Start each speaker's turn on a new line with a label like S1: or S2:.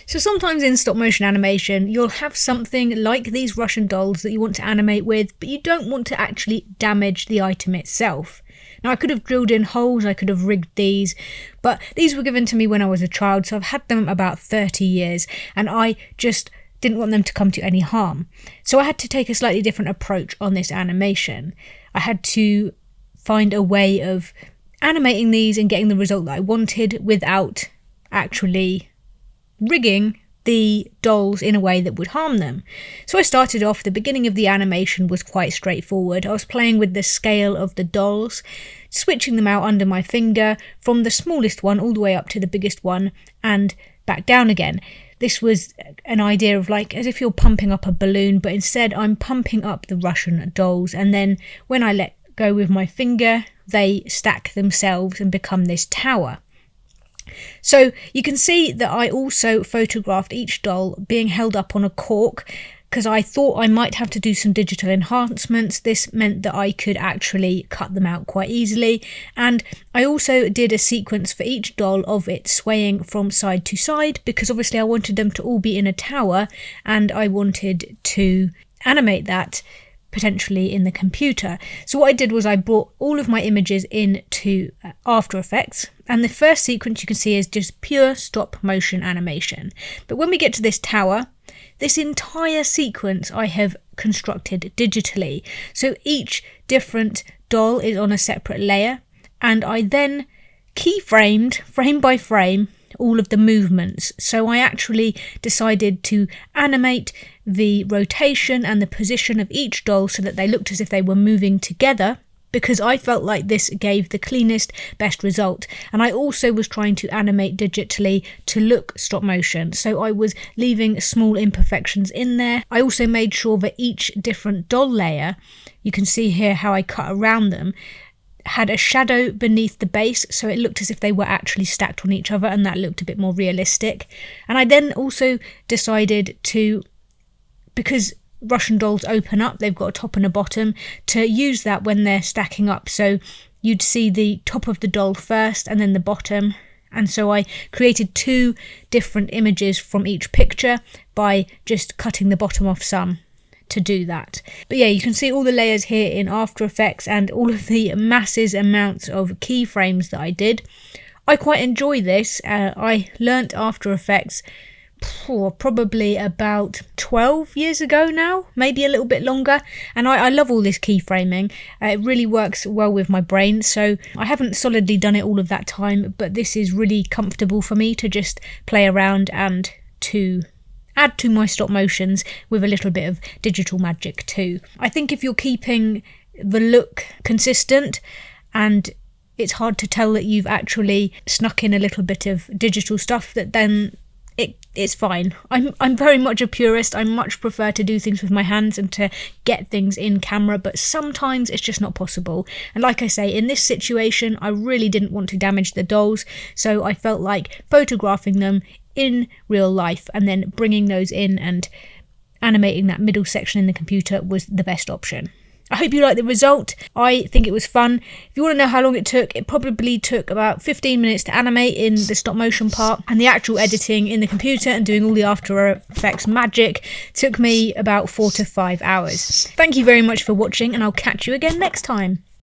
S1: So sometimes in stop motion animation, you'll have something like these Russian dolls that you want to animate with, but you don't want to actually damage the item itself. Now I could have drilled in holes, I could have rigged these, but these were given to me when I was a child, so I've had them about 30 years, and I just didn't want them to come to any harm. So I had to take a slightly different approach on this animation. I had to find a way of animating these and getting the result that I wanted without actually rigging the dolls in a way that would harm them. So I started off, the beginning of the animation was quite straightforward. I was playing with the scale of the dolls, switching them out under my finger from the smallest one all the way up to the biggest one and back down again. This was an idea of like as if you're pumping up a balloon, but instead I'm pumping up the Russian dolls, and then when I let go with my finger, they stack themselves and become this tower. So you can see that I also photographed each doll being held up on a cork because I thought I might have to do some digital enhancements. This meant that I could actually cut them out quite easily, and I also did a sequence for each doll of it swaying from side to side because obviously I wanted them to all be in a tower and I wanted to animate that potentially in the computer. So what I did was I brought all of my images into After Effects, and the first sequence you can see is just pure stop motion animation. But when we get to this tower, this entire sequence I have constructed digitally. So each different doll is on a separate layer, and I then keyframed frame by frame all of the movements. So I actually decided to animate the rotation and the position of each doll so that they looked as if they were moving together, because I felt like this gave the cleanest, best result. And I also was trying to animate digitally to look stop motion, so I was leaving small imperfections in there. I also made sure that each different doll layer, you can see here how I cut around them, had a shadow beneath the base, so it looked as if they were actually stacked on each other, and that looked a bit more realistic. And I then also decided to, because Russian dolls open up, they've got a top and a bottom, to use that when they're stacking up. So you'd see the top of the doll first and then the bottom, and so I created two different images from each picture by just cutting the bottom off some to do that. But yeah, you can see all the layers here in After Effects and all of the massive amounts of keyframes that I did. I quite enjoy this. I learnt After Effects probably about 12 years ago now, maybe a little bit longer, and I love all this keyframing. It really works well with my brain, so I haven't solidly done it all of that time, but this is really comfortable for me to just play around and to add to my stop motions with a little bit of digital magic too. I think if you're keeping the look consistent and it's hard to tell that you've actually snuck in a little bit of digital stuff, that then it's fine. I'm very much a purist. I much prefer to do things with my hands and to get things in camera, but sometimes it's just not possible. And like I say, in this situation, I really didn't want to damage the dolls, so I felt like photographing them in real life and then bringing those in and animating that middle section in the computer was the best option. I hope you like the result. I think it was fun. If you want to know how long it probably took about 15 minutes to animate in the stop motion part, and the actual editing in the computer and doing all the After Effects magic took me about 4 to 5 hours. Thank you very much for watching, and I'll catch you again next time.